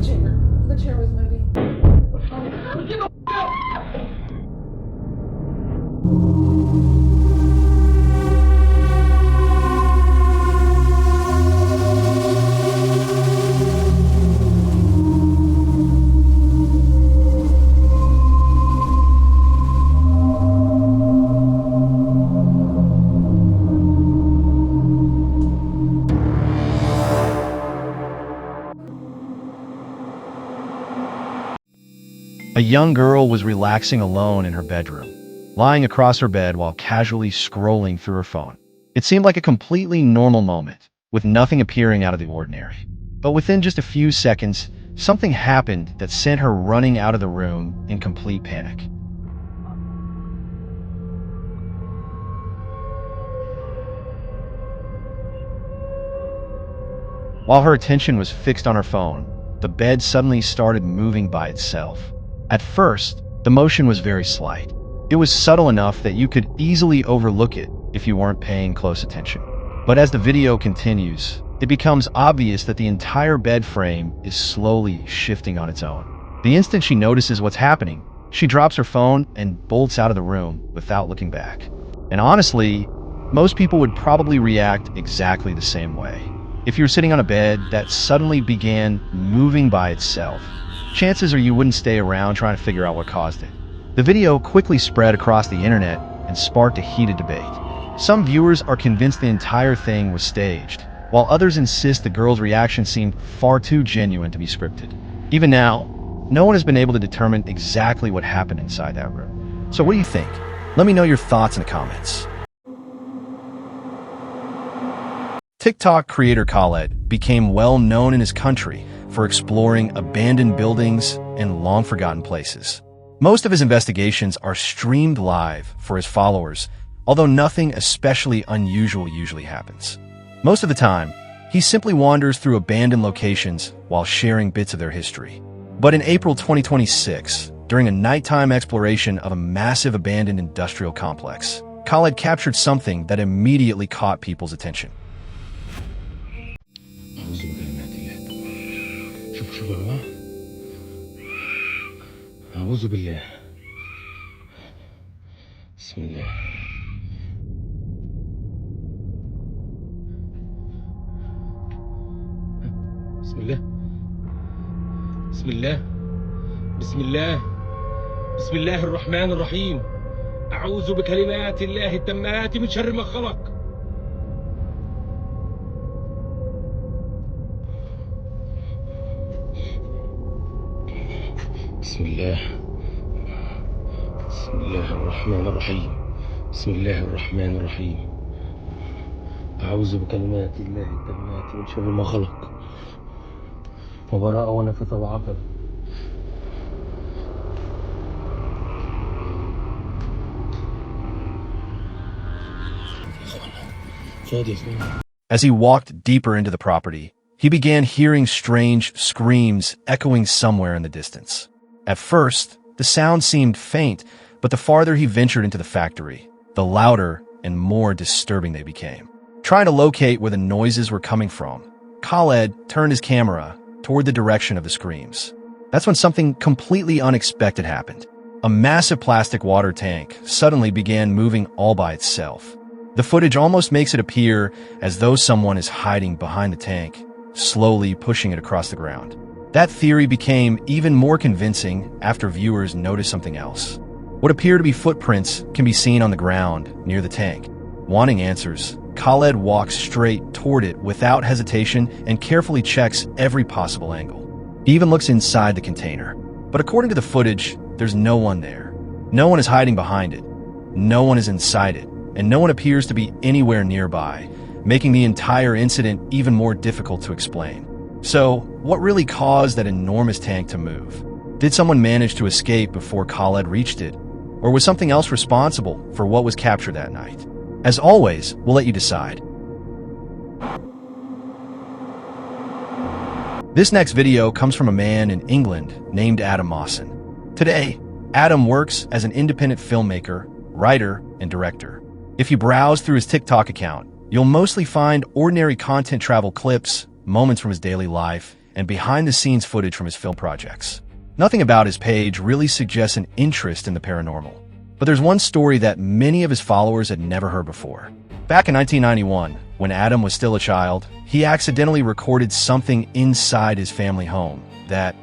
The chair was moving. A young girl was relaxing alone in her bedroom, lying across her bed while casually scrolling through her phone. It seemed like a completely normal moment, with nothing appearing out of the ordinary. But within just a few seconds, something happened that sent her running out of the room in complete panic. While her attention was fixed on her phone, the bed suddenly started moving by itself. At first, the motion was very slight. It was subtle enough that you could easily overlook it if you weren't paying close attention. But as the video continues, it becomes obvious that the entire bed frame is slowly shifting on its own. The instant she notices what's happening, she drops her phone and bolts out of the room without looking back. And honestly, most people would probably react exactly the same way. If you're sitting on a bed that suddenly began moving by itself, chances are you wouldn't stay around trying to figure out what caused it. The video quickly spread across the internet and sparked a heated debate. Some viewers are convinced the entire thing was staged, while others insist the girl's reaction seemed far too genuine to be scripted. Even now, no one has been able to determine exactly what happened inside that room. So what do you think? Let me know your thoughts in the comments. TikTok creator Khaled became well known in his country for exploring abandoned buildings and long-forgotten places. Most of his investigations are streamed live for his followers, although nothing especially unusual usually happens. Most of the time, he simply wanders through abandoned locations while sharing bits of their history. But in April 2026, during a nighttime exploration of a massive abandoned industrial complex, Khaled captured something that immediately caught people's attention. شوف يا جماعة أعوذ بالله بسم الله بسم الله بسم الله بسم الله بسم الله الرحمن الرحيم أعوذ بكلمات الله التامات من شر ما خلق بسم الله بسم الله الرحمن الرحيم بسم الله الرحمن الرحيم أعوذ بكلمات الله التامات من شر ما خلق وبراء ونفث وعقب As he walked deeper into the property, he began hearing strange screams echoing somewhere in the distance. At first, the sound seemed faint, but the farther he ventured into the factory, the louder and more disturbing they became. Trying to locate where the noises were coming from, Khaled turned his camera toward the direction of the screams. That's when something completely unexpected happened. A massive plastic water tank suddenly began moving all by itself. The footage almost makes it appear as though someone is hiding behind the tank, slowly pushing it across the ground. That theory became even more convincing after viewers noticed something else. What appear to be footprints can be seen on the ground near the tank. Wanting answers, Khaled walks straight toward it without hesitation and carefully checks every possible angle. He even looks inside the container. But according to the footage, there's no one there. No one is hiding behind it. No one is inside it. And no one appears to be anywhere nearby, making the entire incident even more difficult to explain. So, what really caused that enormous tank to move? Did someone manage to escape before Khaled reached it? Or was something else responsible for what was captured that night? As always, we'll let you decide. This next video comes from a man in England named Adam Mawson. Today, Adam works as an independent filmmaker, writer, and director. If you browse through his TikTok account, you'll mostly find ordinary content travel clips, moments from his daily life, and behind-the-scenes footage from his film projects. Nothing about his page really suggests an interest in the paranormal. But there's one story that many of his followers had never heard before. Back in 1991, when Adam was still a child, he accidentally recorded something inside his family home that,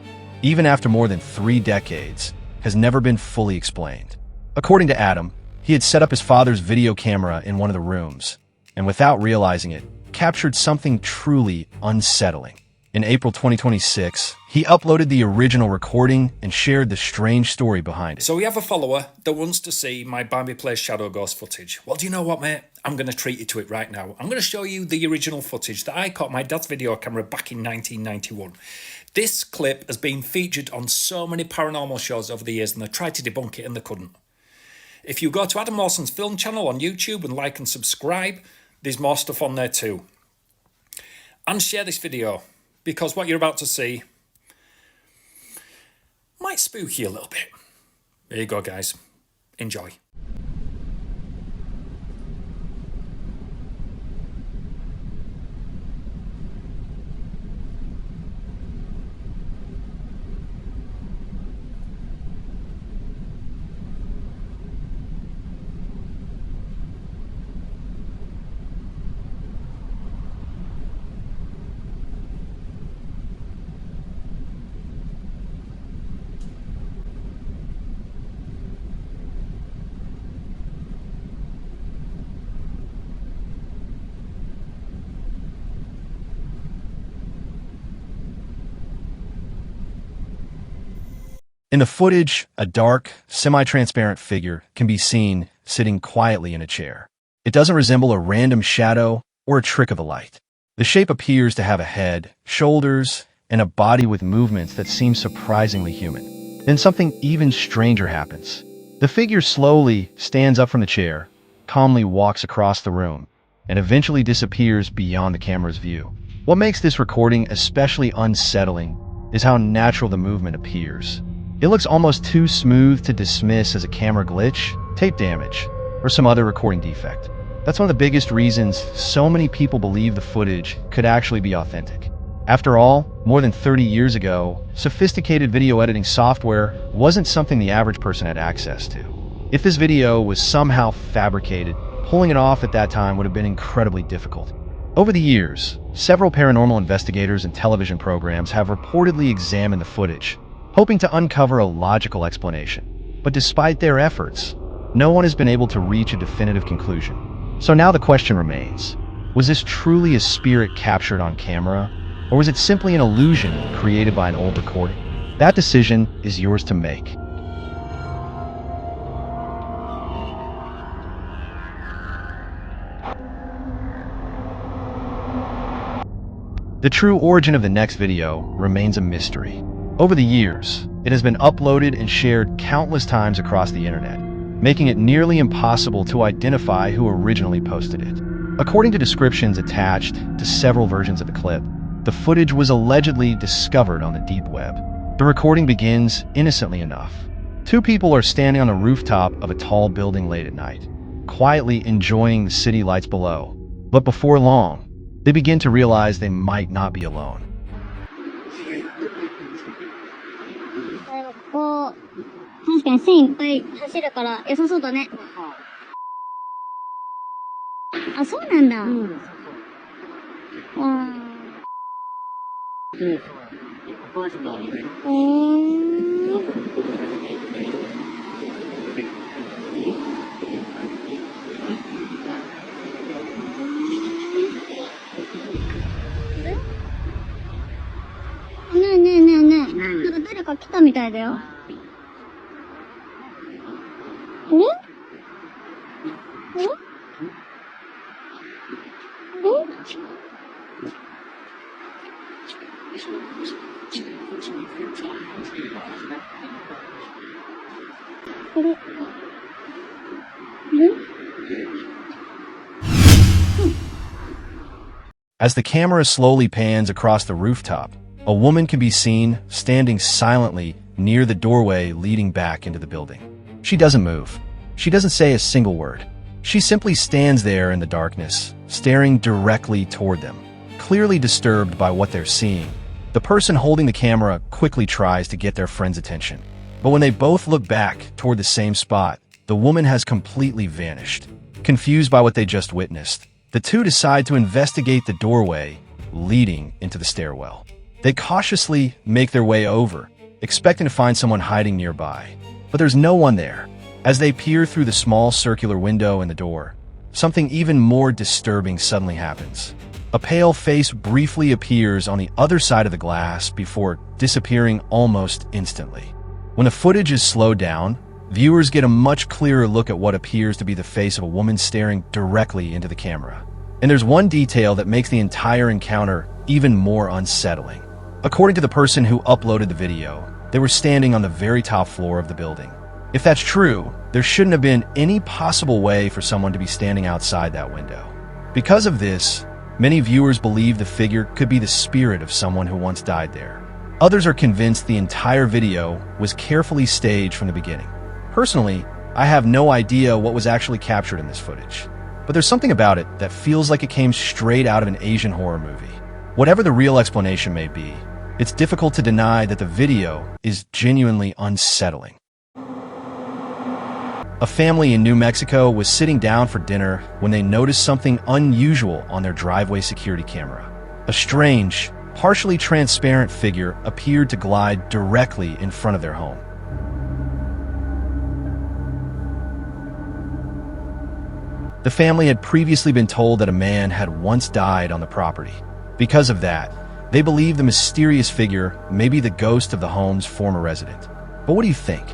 even after more than 3 decades, has never been fully explained. According to Adam, he had set up his father's video camera in one of the rooms, and without realizing it, captured something truly unsettling. In April 2026, he uploaded the original recording and shared the strange story behind it. So we have a follower that wants to see my Bambi Plays Shadow Ghost footage. Well, do you know what, mate? I'm going to treat you to it right now. I'm going to show you the original footage that I caught my dad's video camera back in 1991. This clip has been featured on so many paranormal shows over the years, and they tried to debunk it and they couldn't. If you go to Adam Lawson's film channel on YouTube and like and subscribe, there's more stuff on there too. And share this video, because what you're about to see might spook you a little bit. There you go, guys. Enjoy. In the footage, a dark, semi-transparent figure can be seen sitting quietly in a chair. It doesn't resemble a random shadow or a trick of the light. The shape appears to have a head, shoulders, and a body with movements that seem surprisingly human. Then something even stranger happens. The figure slowly stands up from the chair, calmly walks across the room, and eventually disappears beyond the camera's view. What makes this recording especially unsettling is how natural the movement appears. It looks almost too smooth to dismiss as a camera glitch, tape damage, or some other recording defect. That's one of the biggest reasons so many people believe the footage could actually be authentic. After all, more than 30 years ago, sophisticated video editing software wasn't something the average person had access to. If this video was somehow fabricated, pulling it off at that time would have been incredibly difficult. Over the years, several paranormal investigators and television programs have reportedly examined the footage, hoping to uncover a logical explanation. But despite their efforts, no one has been able to reach a definitive conclusion. So now the question remains, was this truly a spirit captured on camera, or was it simply an illusion created by an old recording? That decision is yours to make. The true origin of the next video remains a mystery. Over the years, it has been uploaded and shared countless times across the internet, making it nearly impossible to identify who originally posted it. According to descriptions attached to several versions of the clip, the footage was allegedly discovered on the deep web. The recording begins innocently enough. 2 people are standing on a rooftop of a tall building late at night, quietly enjoying the city lights below. But before long, they begin to realize they might not be alone. こう確かに線いっぱい走るから良さそうだね。あ、そうなんだ。うん。ねえねえねえねえ。なんか誰か来たみたいだよ。As the camera slowly pans across the rooftop, a woman can be seen standing silently near the doorway leading back into the building. She doesn't move. She doesn't say a single word. She simply stands there in the darkness, staring directly toward them, clearly disturbed by what they're seeing. The person holding the camera quickly tries to get their friend's attention. But when they both look back toward the same spot, the woman has completely vanished. Confused by what they just witnessed, the two decide to investigate the doorway leading into the stairwell. They cautiously make their way over, expecting to find someone hiding nearby. But there's no one there. As they peer through the small circular window in the door, something even more disturbing suddenly happens. A pale face briefly appears on the other side of the glass before disappearing almost instantly. When the footage is slowed down, viewers get a much clearer look at what appears to be the face of a woman staring directly into the camera. And there's one detail that makes the entire encounter even more unsettling. According to the person who uploaded the video, they were standing on the very top floor of the building. If that's true, there shouldn't have been any possible way for someone to be standing outside that window. Because of this, many viewers believe the figure could be the spirit of someone who once died there. Others are convinced the entire video was carefully staged from the beginning. Personally, I have no idea what was actually captured in this footage, but there's something about it that feels like it came straight out of an Asian horror movie. Whatever the real explanation may be, it's difficult to deny that the video is genuinely unsettling. A family in New Mexico was sitting down for dinner when they noticed something unusual on their driveway security camera. A strange, partially transparent figure appeared to glide directly in front of their home. The family had previously been told that a man had once died on the property. Because of that, they believe the mysterious figure may be the ghost of the home's former resident. But what do you think?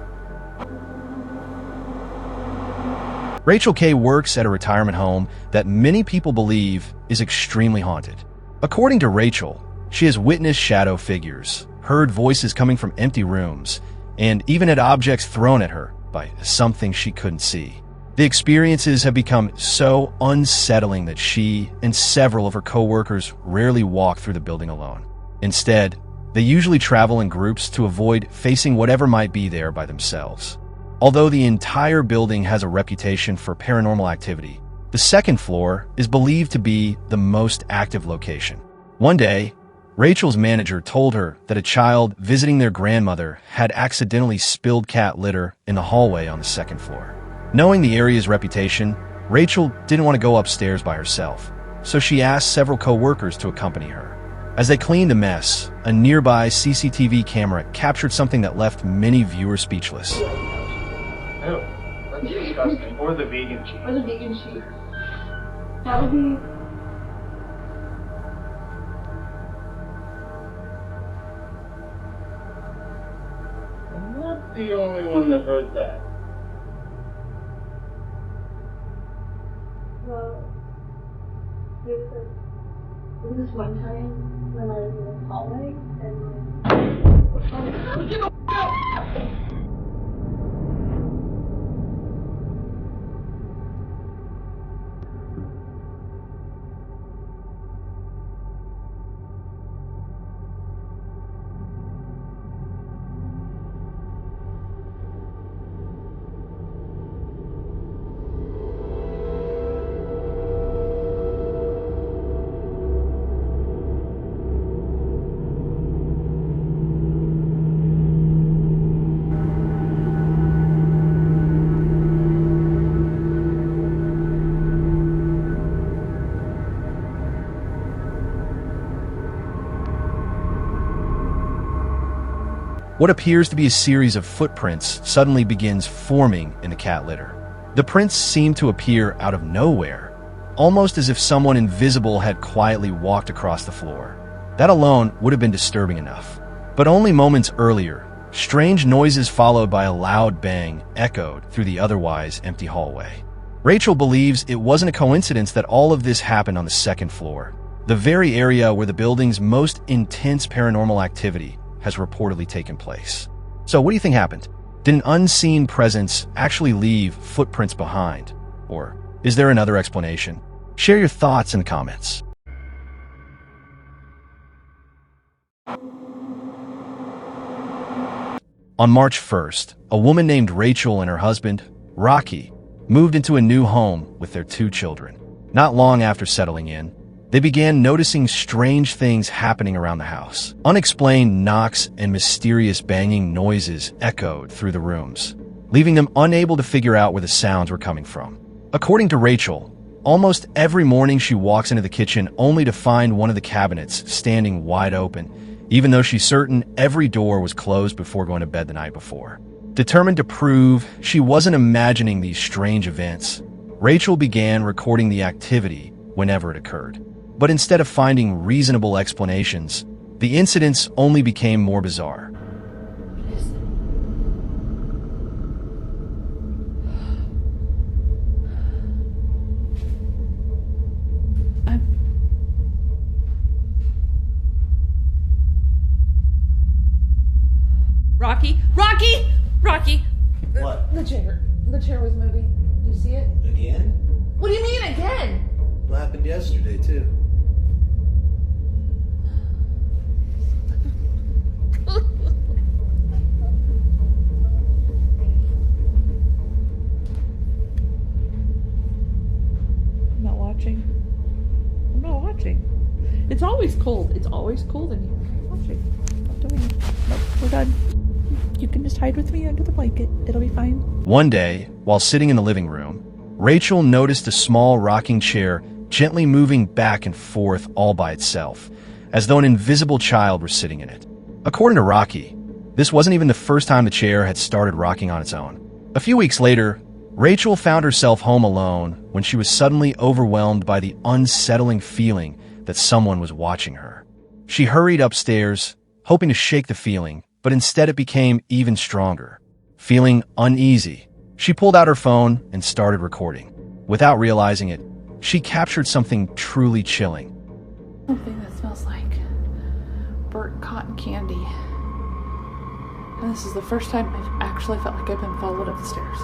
Rachel K works at a retirement home that many people believe is extremely haunted. According to Rachel, she has witnessed shadow figures, heard voices coming from empty rooms, and even had objects thrown at her by something she couldn't see. The experiences have become so unsettling that she and several of her co-workers rarely walk through the building alone. Instead, they usually travel in groups to avoid facing whatever might be there by themselves. Although the entire building has a reputation for paranormal activity, the second floor is believed to be the most active location. One day, Rachel's manager told her that a child visiting their grandmother had accidentally spilled cat litter in the hallway on the second floor. Knowing the area's reputation, Rachel didn't want to go upstairs by herself, so she asked several co-workers to accompany her. As they cleaned the mess, a nearby CCTV camera captured something that left many viewers speechless. Ew, that's disgusting. Or the vegan cheese. Or the vegan sheep. That would be... I'm not the only one that heard that. Well, there was this one time when I was in the hallway and get the out! What appears to be a series of footprints suddenly begins forming in the cat litter. The prints seem to appear out of nowhere, almost as if someone invisible had quietly walked across the floor. That alone would have been disturbing enough. But only moments earlier, strange noises followed by a loud bang echoed through the otherwise empty hallway. Rachel believes it wasn't a coincidence that all of this happened on the second floor, the very area where the building's most intense paranormal activity has reportedly taken place. So what do you think happened? Did an unseen presence actually leave footprints behind? Or is there another explanation? Share your thoughts in the comments. On March 1st, a woman named Rachel and her husband, Rocky, moved into a new home with their 2 children. Not long after settling in, they began noticing strange things happening around the house. Unexplained knocks and mysterious banging noises echoed through the rooms, leaving them unable to figure out where the sounds were coming from. According to Rachel, almost every morning she walks into the kitchen only to find one of the cabinets standing wide open, even though she's certain every door was closed before going to bed the night before. Determined to prove she wasn't imagining these strange events, Rachel began recording the activity whenever it occurred. But instead of finding reasonable explanations, the incidents only became more bizarre. Rocky! Rocky! Rocky! What? The chair was moving. Do you see it? Again? What do you mean again? What happened yesterday, too? I'm not watching. I'm not watching. It's always cold. It's always cold in here. I'm not watching. I'm not doing it. Nope, we're done. You can just hide with me under the blanket. It'll be fine. One day, while sitting in the living room, Rachel noticed a small rocking chair gently moving back and forth all by itself, as though an invisible child were sitting in it. According to Rocky, this wasn't even the first time the chair had started rocking on its own. A few weeks later, Rachel found herself home alone when she was suddenly overwhelmed by the unsettling feeling that someone was watching her. She hurried upstairs, hoping to shake the feeling, but instead it became even stronger. Feeling uneasy, she pulled out her phone and started recording. Without realizing it, she captured something truly chilling. Something that smells like burnt cotton candy. And this is the first time I've actually felt like I've been followed up the stairs.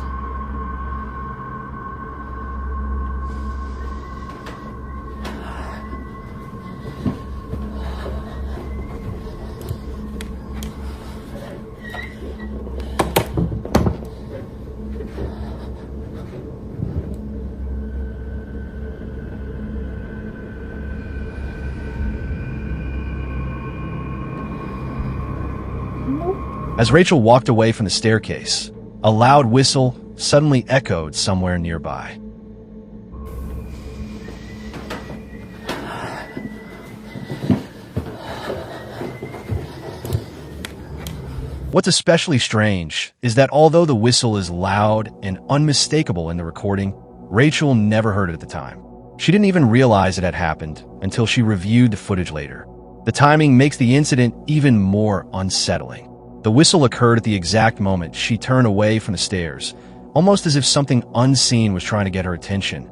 As Rachel walked away from the staircase, a loud whistle suddenly echoed somewhere nearby. What's especially strange is that although the whistle is loud and unmistakable in the recording, Rachel never heard it at the time. She didn't even realize it had happened until she reviewed the footage later. The timing makes the incident even more unsettling. The whistle occurred at the exact moment she turned away from the stairs, almost as if something unseen was trying to get her attention,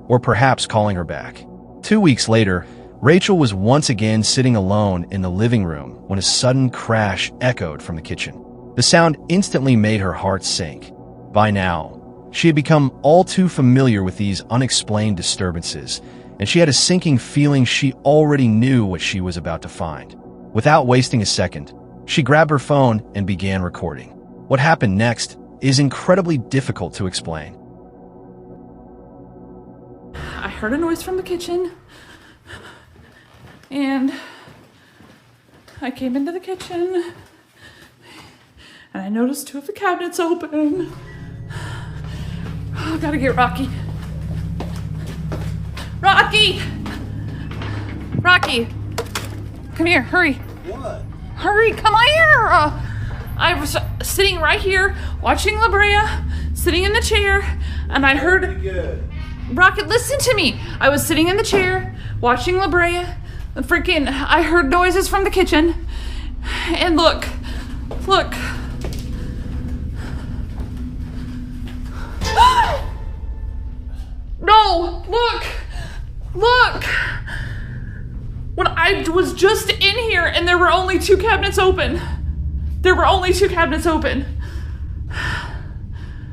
or perhaps calling her back. 2 weeks later, Rachel was once again sitting alone in the living room when a sudden crash echoed from the kitchen. The sound instantly made her heart sink. By now, she had become all too familiar with these unexplained disturbances, and she had a sinking feeling she already knew what she was about to find. Without wasting a second, she grabbed her phone and began recording. What happened next is incredibly difficult to explain. I heard a noise from the kitchen, and I came into the kitchen, and I noticed 2 of the cabinets open. Oh, gotta get Rocky. Rocky! Rocky! Come here, hurry. What? Hurry, come on here! I was sitting right here, watching La Brea, sitting in the chair, and I heard... Good. Rocket, listen to me! I was sitting in the chair, watching La Brea, and freaking, I heard noises from the kitchen, and look. No, look! When I was just in here and there were only 2 cabinets open.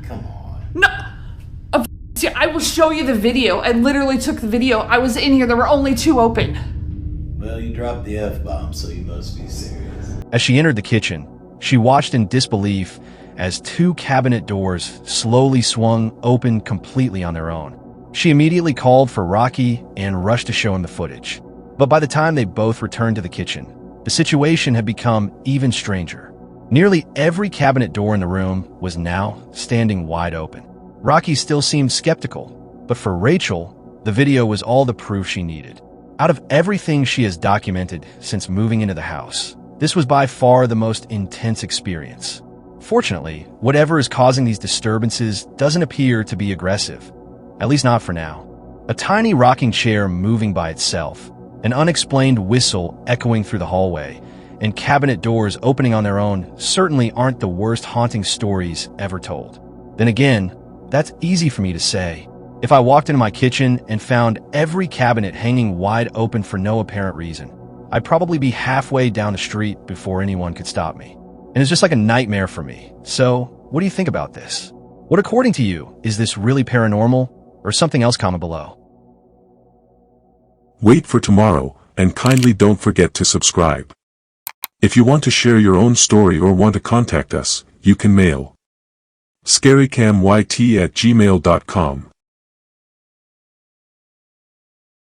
Come on. No. See, I will show you the video. I literally took the video. I was in here. There were only 2 open. Well, you dropped the F-bomb, so you must be serious. As she entered the kitchen, she watched in disbelief as 2 cabinet doors slowly swung open completely on their own. She immediately called for Rocky and rushed to show him the footage. But by the time they both returned to the kitchen, the situation had become even stranger. Nearly every cabinet door in the room was now standing wide open. Rocky still seemed skeptical, but for Rachel, the video was all the proof she needed. Out of everything she has documented since moving into the house, this was by far the most intense experience. Fortunately, whatever is causing these disturbances doesn't appear to be aggressive, at least not for now. A tiny rocking chair moving by itself, an unexplained whistle echoing through the hallway, and cabinet doors opening on their own certainly aren't the worst haunting stories ever told. Then again, that's easy for me to say. If I walked into my kitchen and found every cabinet hanging wide open for no apparent reason, I'd probably be halfway down the street before anyone could stop me. And it's just like a nightmare for me. So, what do you think about this? What, according to you, is this really paranormal, or something else? Comment below. Wait for tomorrow, and kindly don't forget to subscribe. If you want to share your own story or want to contact us, you can mail scarycamyt@gmail.com.